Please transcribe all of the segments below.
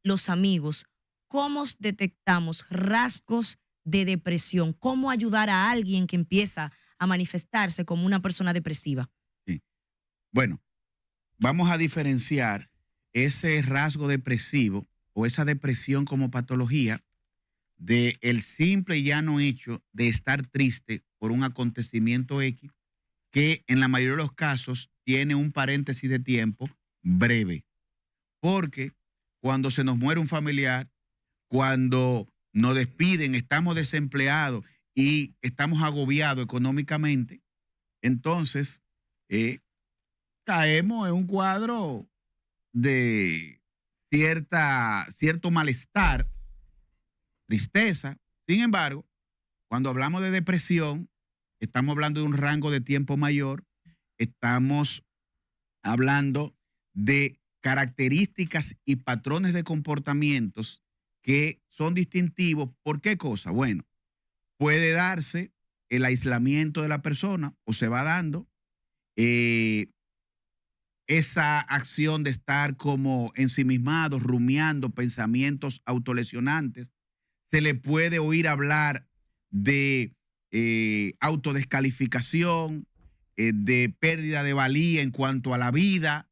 los amigos, ¿cómo detectamos rasgos de depresión? ¿Cómo ayudar a alguien que empieza a manifestarse como una persona depresiva? Sí. Bueno, vamos a diferenciar ese rasgo depresivo o esa depresión como patología de el simple y llano hecho de estar triste por un acontecimiento X que en la mayoría de los casos tiene un paréntesis de tiempo breve. Porque cuando se nos muere un familiar, cuando nos despiden, estamos desempleados y estamos agobiados económicamente, entonces eh, caemos en un cuadro de cierto malestar, tristeza. Sin embargo, cuando hablamos de depresión, estamos hablando de un rango de tiempo mayor, estamos hablando de características y patrones de comportamientos que son distintivos. ¿Por qué cosa? Bueno, puede darse el aislamiento de la persona o se va dando eh, esa acción de estar como ensimismados, rumiando pensamientos autolesionantes. Se le puede oír hablar de autodescalificación, de pérdida de valía en cuanto a la vida,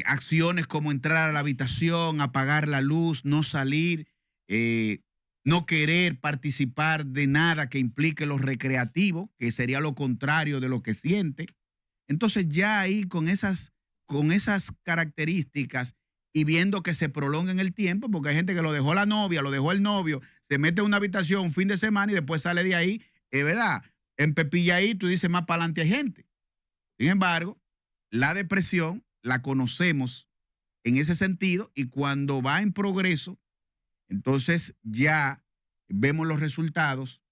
acciones como entrar a la habitación, apagar la luz, no salir, eh, no querer participar de nada que implique lo recreativo, que sería lo contrario de lo que siente. Entonces ya ahí con esas características y viendo que se prolonga en el tiempo, porque hay gente que lo dejó la novia, lo dejó el novio, se mete en una habitación un fin de semana y después sale de ahí, es verdad, en Pepilla ahí tú dices más para adelante hay gente. Sin embargo, la depresión la conocemos en ese sentido y cuando va en progreso, entonces ya vemos los resultados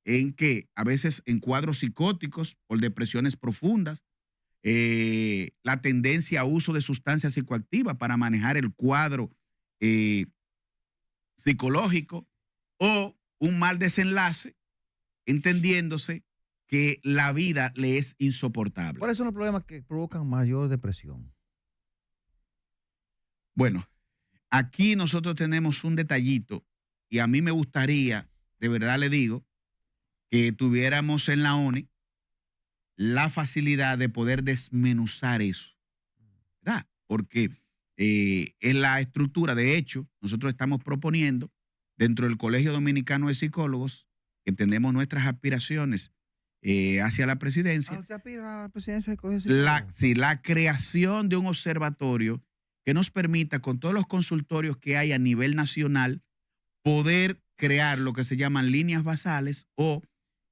en que a veces en cuadros psicóticos por depresiones profundas, la tendencia a uso de sustancias psicoactivas para manejar el cuadro eh, psicológico o un mal desenlace, entendiéndose que la vida le es insoportable. ¿Cuáles son los problemas que provocan mayor depresión? Bueno, aquí nosotros tenemos un detallito y a mí me gustaría, de verdad le digo, que tuviéramos en la ONU la facilidad de poder desmenuzar eso, ¿verdad? Porque en la estructura, de hecho, nosotros estamos proponiendo dentro del Colegio Dominicano de Psicólogos, que tenemos nuestras aspiraciones hacia la presidencia, ¿Usted aspira a la presidencia del Colegio de Psicólogos? sí, la creación de un observatorio que nos permita, con todos los consultorios que hay a nivel nacional, poder crear lo que se llaman líneas basales o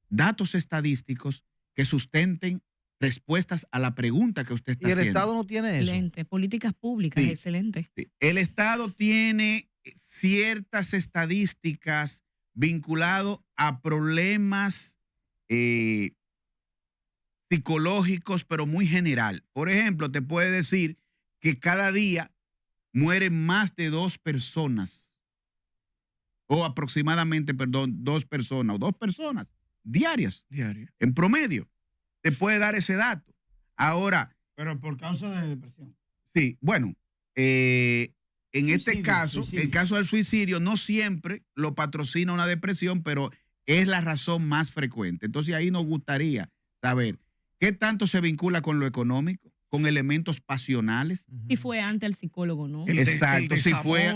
datos estadísticos que sustenten respuestas a la pregunta que usted está ¿Y el haciendo. Estado no tiene eso? Excelente. Políticas públicas, Sí. excelente. Sí. El Estado tiene ciertas estadísticas vinculadas a problemas psicológicos, pero muy general. Por ejemplo, te puede decir que cada día mueren más de 2 personas, o aproximadamente, perdón, 2 personas, o 2 personas diarias, en promedio. Te puede dar ese dato. Ahora. Pero por causa de depresión. Sí, bueno, en este caso, el caso del suicidio no siempre lo patrocina una depresión, pero es la razón más frecuente. Entonces ahí nos gustaría saber qué tanto se vincula con lo económico, con elementos pasionales. Si fue ante el psicólogo, ¿no? Exacto, si fue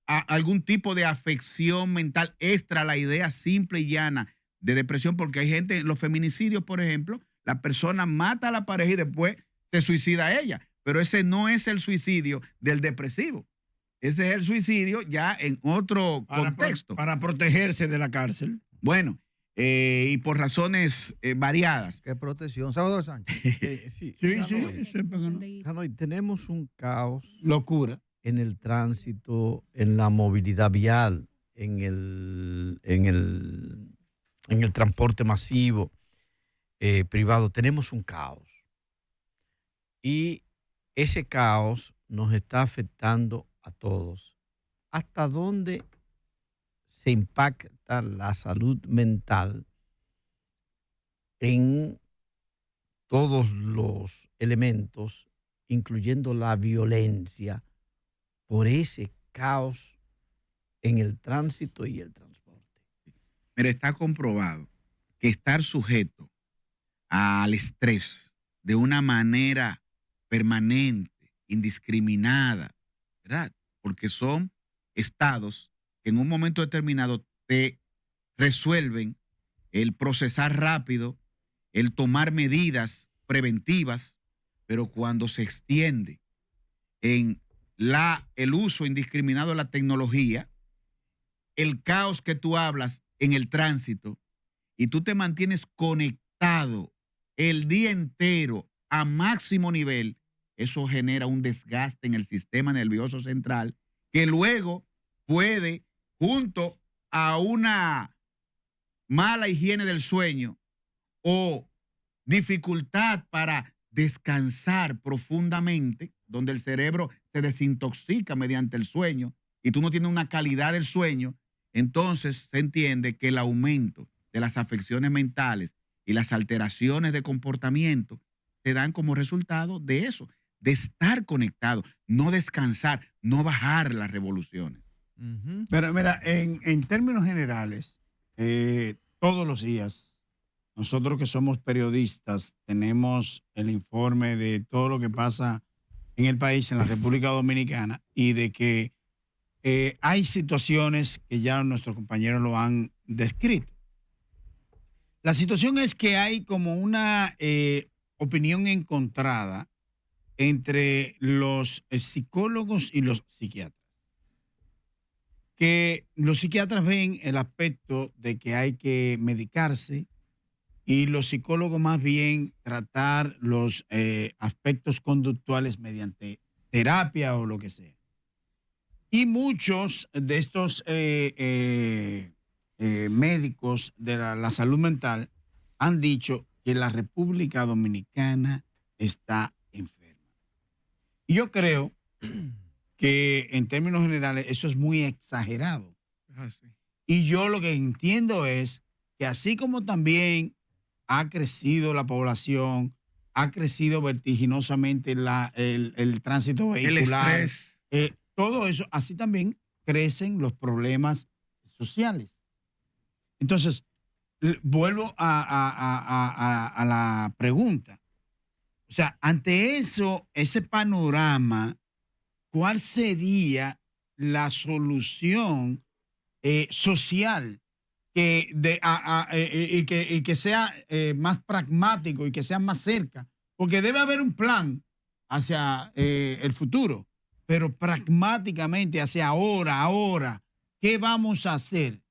algún tipo de afección mental extra a la idea simple y llana de depresión, porque hay gente, los feminicidios, por ejemplo, la persona mata a la pareja y después se suicida ella, pero ese no es el suicidio del depresivo. Ese es el suicidio ya en otro contexto. Para protegerse de la cárcel. Bueno, y por razones variadas. ¿Qué protección? Salvador Sánchez. Sí. Hanoi, tenemos un caos. Locura. En el tránsito, en la movilidad vial, en el transporte masivo privado. Tenemos un caos. Y ese caos nos está afectando a todos. ¿Hasta dónde se impacta la salud mental en todos los elementos, incluyendo la violencia, por ese caos en el tránsito y el transporte. Mira, está comprobado que estar sujeto al estrés de una manera permanente, indiscriminada, ¿verdad? Porque son estados que en un momento determinado te resuelven el procesar rápido, el tomar medidas preventivas, pero cuando se extiende en el uso indiscriminado de la tecnología, el caos que tú hablas en el tránsito y tú te mantienes conectado el día entero a máximo nivel, eso genera un desgaste en el sistema nervioso central que luego puede, junto a una mala higiene del sueño o dificultad para descansar profundamente, donde el cerebro se desintoxica mediante el sueño y tú no tienes una calidad del sueño, entonces se entiende que el aumento de las afecciones mentales y las alteraciones de comportamiento se dan como resultado de eso, de estar conectado, no descansar, no bajar las revoluciones. Pero mira, en términos generales, todos los días, nosotros que somos periodistas, tenemos el informe de todo lo que pasa en el país, en la República Dominicana, y de que hay situaciones que ya nuestros compañeros lo han descrito. La situación es que hay como una opinión encontrada entre los psicólogos y los psiquiatras. Que los psiquiatras ven el aspecto de que hay que medicarse y los psicólogos más bien tratar los aspectos conductuales mediante terapia o lo que sea. Y muchos de estos médicos de la salud mental han dicho que la República Dominicana está enferma. Y yo creo que en términos generales eso es muy exagerado. Y yo lo que entiendo es que así como también ha crecido la población, ha crecido vertiginosamente el tránsito vehicular, El estrés. todo eso, así también crecen los problemas sociales. Entonces, vuelvo a la pregunta. O sea, ante eso, ese panorama, ¿cuál sería la solución social y que sea más pragmático y que sea más cerca? Porque debe haber un plan hacia el futuro, pero pragmáticamente hacia ahora, ¿qué vamos a hacer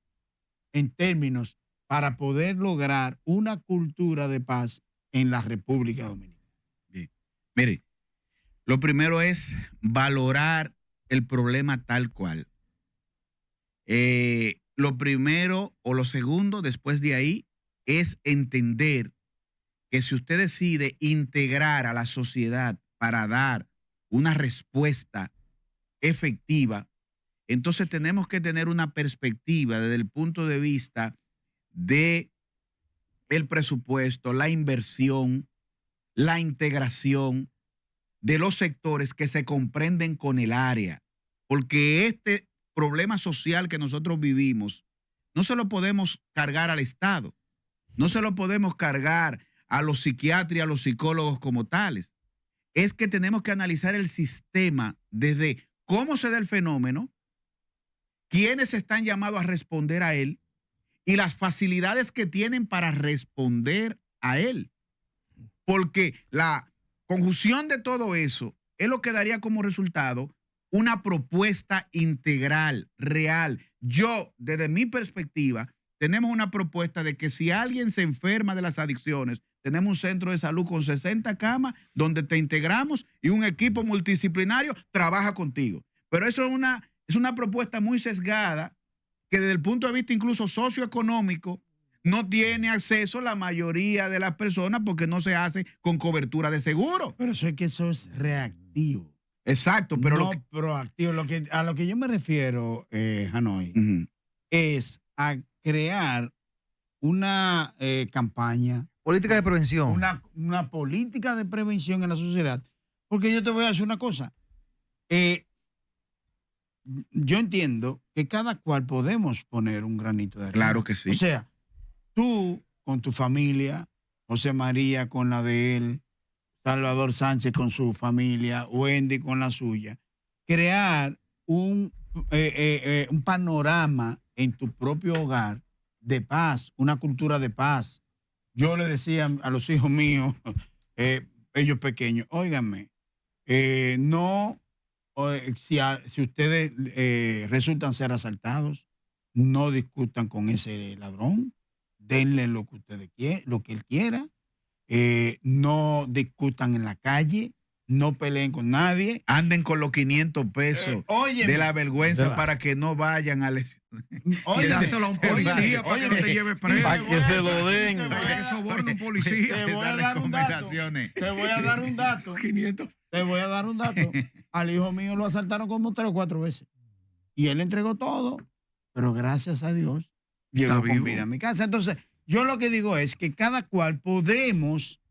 en términos para poder lograr una cultura de paz en la República Dominicana? Bien. Mire, lo primero es valorar el problema tal cual. Lo primero o lo segundo, después de ahí, es entender que si usted decide integrar a la sociedad para dar una respuesta efectiva, entonces tenemos que tener una perspectiva desde el punto de vista de el presupuesto, la inversión, la integración de los sectores que se comprenden con el área, porque este problema social que nosotros vivimos no se lo podemos cargar al Estado, no se lo podemos cargar a los psiquiatras y a los psicólogos como tales. Es que tenemos que analizar el sistema desde cómo se da el fenómeno, quiénes están llamados a responder a él y las facilidades que tienen para responder a él. Porque la conjunción de todo eso es lo que daría como resultado una propuesta integral, real. Yo, desde mi perspectiva, tenemos una propuesta de que si alguien se enferma de las adicciones, tenemos un centro de salud con 60 camas donde te integramos y un equipo multidisciplinario trabaja contigo. Pero eso es una propuesta muy sesgada que desde el punto de vista incluso socioeconómico no tiene acceso la mayoría de las personas porque no se hace con cobertura de seguro. Pero eso es que eso es reactivo. Exacto, pero no proactivo. A lo que yo me refiero, Hanoi, es a crear una campaña. Política de prevención. Una política de prevención en la sociedad. Porque yo te voy a decir una cosa. yo entiendo que cada cual podemos poner un granito de arena. Claro que sí. O sea, tú con tu familia, José María con la de él, Salvador Sánchez con su familia, Wendy con la suya, crear un panorama en tu propio hogar de paz, una cultura de paz. Yo le decía a los hijos míos, ellos pequeños, óiganme, no, si ustedes resultan ser asaltados, no discutan con ese ladrón, denle lo que ustedes quieren, lo que él quiera, no discutan en la calle, no peleen con nadie. Anden con los 500 pesos Óyeme, de la vergüenza para que no vayan a lesionar. óyeme, Dáselo a un policía para que no te lleve preso. Para que se lo den. Para que soborne un policía. Te voy a dar un dato. Te voy a dar un dato. 500. Te voy a dar un dato. Al hijo mío lo asaltaron como 3 o 4 veces. Y él entregó todo, pero gracias a Dios llegó con vida a mi casa. Entonces, yo lo que digo es que cada cual podemos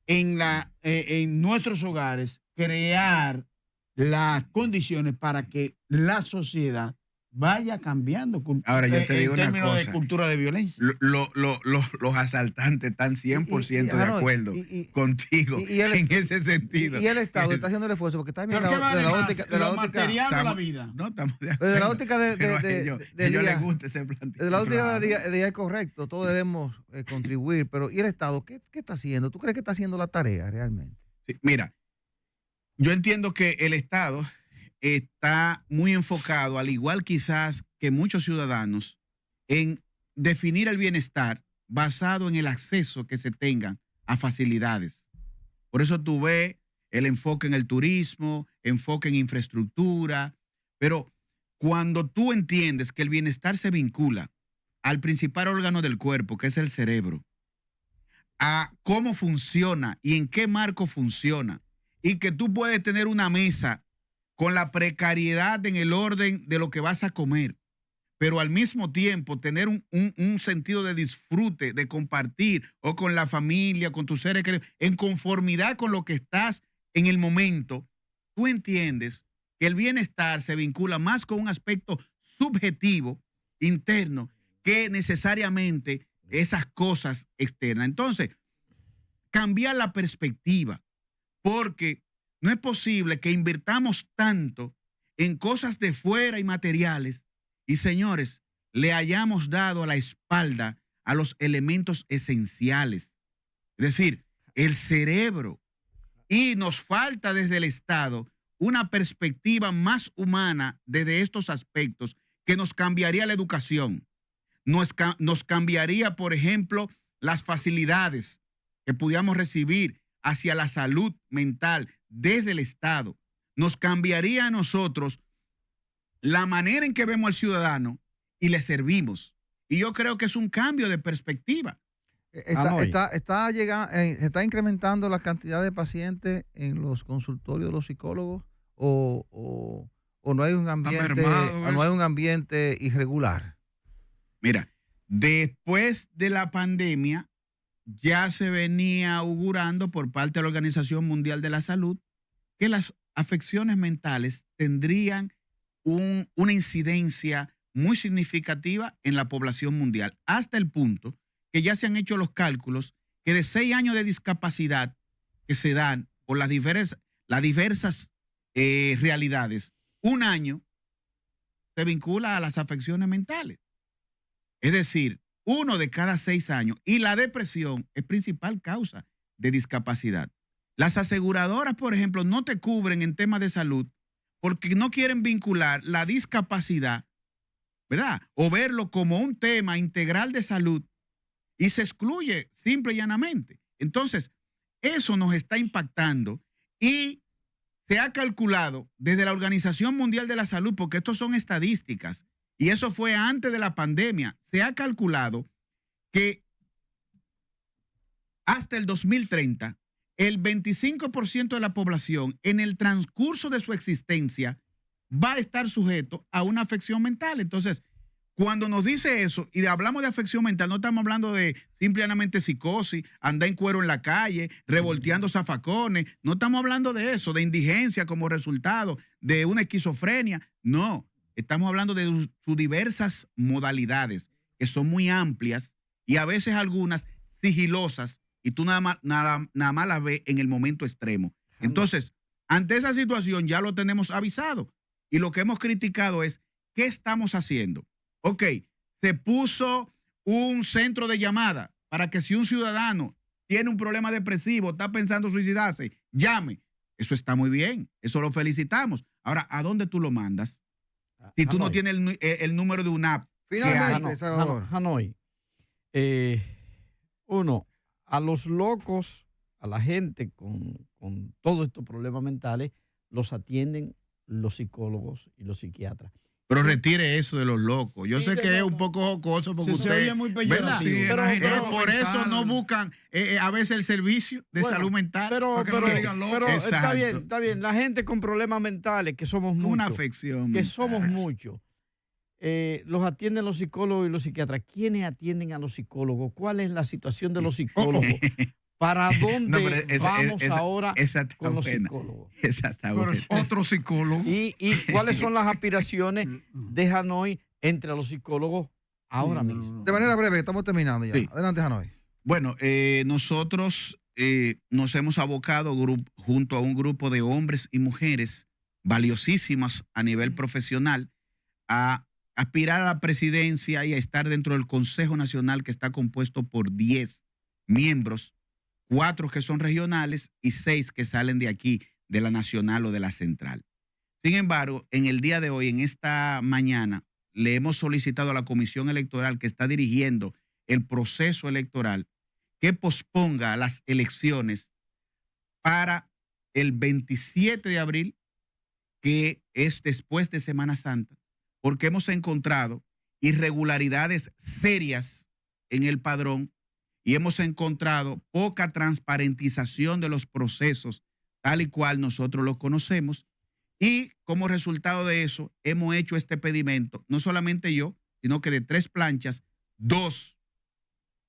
en nuestros hogares crear las condiciones para que la sociedad vaya cambiando. Ahora, yo te digo en una términos de cosa. cultura de violencia. Los asaltantes están 100% de acuerdo contigo en ese sentido. Y el Estado está haciendo el esfuerzo porque está bien ¿Pero qué vale de la más, óptica, de lo la óptica, material o la Estamos- vida? No, estamos de desde la acuerdo. óptica de Pero a ellos les Elías, gusta ese planteamiento. desde la óptica Claro. de Elías es correcto, todos debemos contribuir, pero ¿y el Estado qué está haciendo? ¿Tú crees que está haciendo la tarea realmente? Sí, mira, yo entiendo que el Estado está muy enfocado, al igual quizás que muchos ciudadanos, en definir el bienestar basado en el acceso que se tengan a facilidades. Por eso tú ves el enfoque en el turismo, enfoque en infraestructura, pero cuando tú entiendes que el bienestar se vincula al principal órgano del cuerpo, que es el cerebro, a cómo funciona y en qué marco funciona, y que tú puedes tener una mesa con la precariedad en el orden de lo que vas a comer, pero al mismo tiempo tener un sentido de disfrute, de compartir, o con la familia, con tus seres queridos, en conformidad con lo que estás en el momento, tú entiendes que el bienestar se vincula más con un aspecto subjetivo, interno, que necesariamente esas cosas externas. Entonces, cambiar la perspectiva, porque no es posible que invirtamos tanto en cosas de fuera y materiales y, señores, le hayamos dado a la espalda a los elementos esenciales, es decir, el cerebro. Y nos falta desde el Estado una perspectiva más humana desde estos aspectos que nos cambiaría la educación, nos cambiaría, por ejemplo, las facilidades que pudiéramos recibir hacia la salud mental desde el Estado. Nos cambiaría a nosotros la manera en que vemos al ciudadano y le servimos. Y yo creo que es un cambio de perspectiva. ¿Está incrementando la cantidad de pacientes en los consultorios de los psicólogos o no hay un ambiente, no hay un ambiente irregular? Mira, después de la pandemia ya se venía augurando por parte de la Organización Mundial de la Salud que las afecciones mentales tendrían una incidencia muy significativa en la población mundial, hasta el punto que ya se han hecho los cálculos que de 6 años de discapacidad que se dan por las diversas realidades, 1 año se vincula a las afecciones mentales. Es decir, 1 de cada 6 años. Y la depresión es principal causa de discapacidad. Las aseguradoras, por ejemplo, no te cubren en temas de salud porque no quieren vincular la discapacidad, ¿verdad? O verlo como un tema integral de salud y se excluye simple y llanamente. Entonces, eso nos está impactando y se ha calculado desde la Organización Mundial de la Salud, porque estos son estadísticas, y eso fue antes de la pandemia, se ha calculado que hasta el 2030, el 25% de la población en el transcurso de su existencia va a estar sujeto a una afección mental. Entonces, cuando nos dice eso y hablamos de afección mental, no estamos hablando de simplemente psicosis, andar en cuero en la calle, revolteando zafacones, no estamos hablando de eso, de indigencia como resultado de una esquizofrenia. No, estamos hablando de sus diversas modalidades, que son muy amplias y a veces algunas sigilosas, y tú nada más las ves en el momento extremo. Entonces, ante esa situación ya lo tenemos avisado y lo que hemos criticado es, ¿qué estamos haciendo? Ok, se puso un centro de llamada para que si un ciudadano tiene un problema depresivo, está pensando suicidarse, llame. Eso está muy bien, eso lo felicitamos. Ahora, ¿a dónde tú lo mandas? Si tú no tienes el número de una app. Finalmente, Hanoi. Uno, a los locos, a la gente con todos estos problemas mentales, los atienden los psicólogos y los psiquiatras. Pero retire eso de los locos. Yo sé que es un poco jocoso porque usted... Se oye muy peyorativo. Sí, pero por eso no buscan a veces el servicio de salud mental. Pero está bien. La gente con problemas mentales, que somos muchos. Una afección. Que mental. somos muchos. Los atienden los psicólogos y los psiquiatras. ¿Quiénes atienden a los psicólogos? ¿Cuál es la situación de los psicólogos? ¿Para dónde vamos ahora con los psicólogos? Exactamente. Otro psicólogo. ¿Y cuáles son las aspiraciones de Hanoi entre los psicólogos ahora mismo? De manera breve, estamos terminando ya. Sí. Adelante, Hanoi. Bueno, nosotros nos hemos abocado junto a un grupo de hombres y mujeres valiosísimas a nivel profesional a aspirar a la presidencia y a estar dentro del Consejo Nacional, que está compuesto por 10 miembros, 4 que son regionales y 6 que salen de aquí, de la nacional o de la central. Sin embargo, en el día de hoy, en esta mañana, le hemos solicitado a la Comisión Electoral que está dirigiendo el proceso electoral que posponga las elecciones para el 27 de abril, que es después de Semana Santa, porque hemos encontrado irregularidades serias en el padrón y hemos encontrado poca transparentización de los procesos tal y cual nosotros los conocemos, y como resultado de eso hemos hecho este pedimento, no solamente yo, sino que de 3 planchas, 2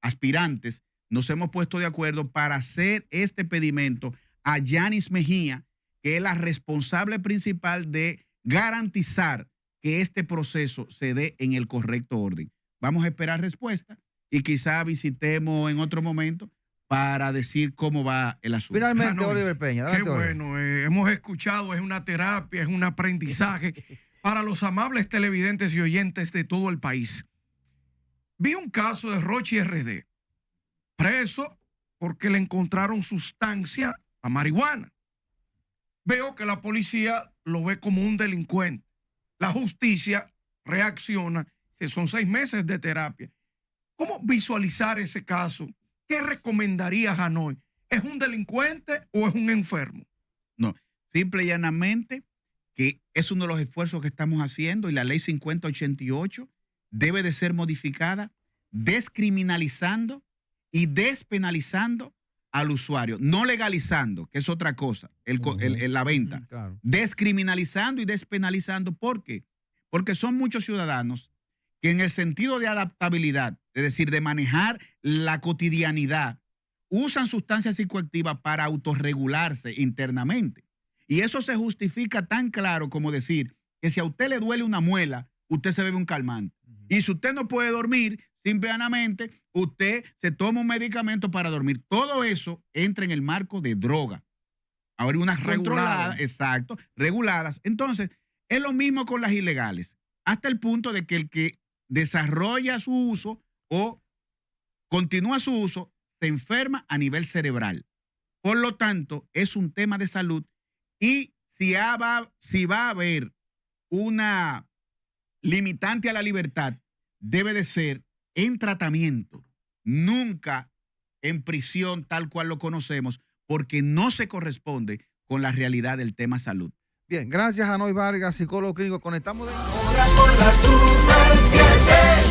aspirantes nos hemos puesto de acuerdo para hacer este pedimento a Yanis Mejía, que es la responsable principal de garantizar que este proceso se dé en el correcto orden. Vamos a esperar respuesta y quizá visitemos en otro momento para decir cómo va el asunto. Finalmente, Oliver Peña. Qué Adelante, Oliver. bueno, hemos escuchado, es una terapia, es un aprendizaje para los amables televidentes y oyentes de todo el país. Vi un caso de Rochi RD, preso porque le encontraron sustancia a marihuana. Veo que la policía lo ve como un delincuente. La justicia reacciona, que son 6 meses de terapia. ¿Cómo visualizar ese caso? ¿Qué recomendaría Hanoi? ¿Es un delincuente o es un enfermo? No, simple y llanamente que es uno de los esfuerzos que estamos haciendo y la ley 5088 debe de ser modificada descriminalizando y despenalizando al usuario, no legalizando, que es otra cosa, la venta, Claro. descriminalizando y despenalizando. ¿Por qué? Porque son muchos ciudadanos que en el sentido de adaptabilidad, es decir, de manejar la cotidianidad, usan sustancias psicoactivas para autorregularse internamente. Y eso se justifica tan claro como decir que si a usted le duele una muela, usted se bebe un calmante. Y si usted no puede dormir, simplemente usted se toma un medicamento para dormir. Todo eso entra en el marco de droga. Ahora unas controladas, exacto, reguladas. Entonces, es lo mismo con las ilegales, hasta el punto de que el que desarrolla su uso o continúa su uso se enferma a nivel cerebral. Por lo tanto, es un tema de salud, y si va a haber una limitante a la libertad, debe de ser en tratamiento, nunca en prisión tal cual lo conocemos, porque no se corresponde con la realidad del tema salud. Bien, gracias a Hanoi Vargas, psicólogo clínico. Conectamos de...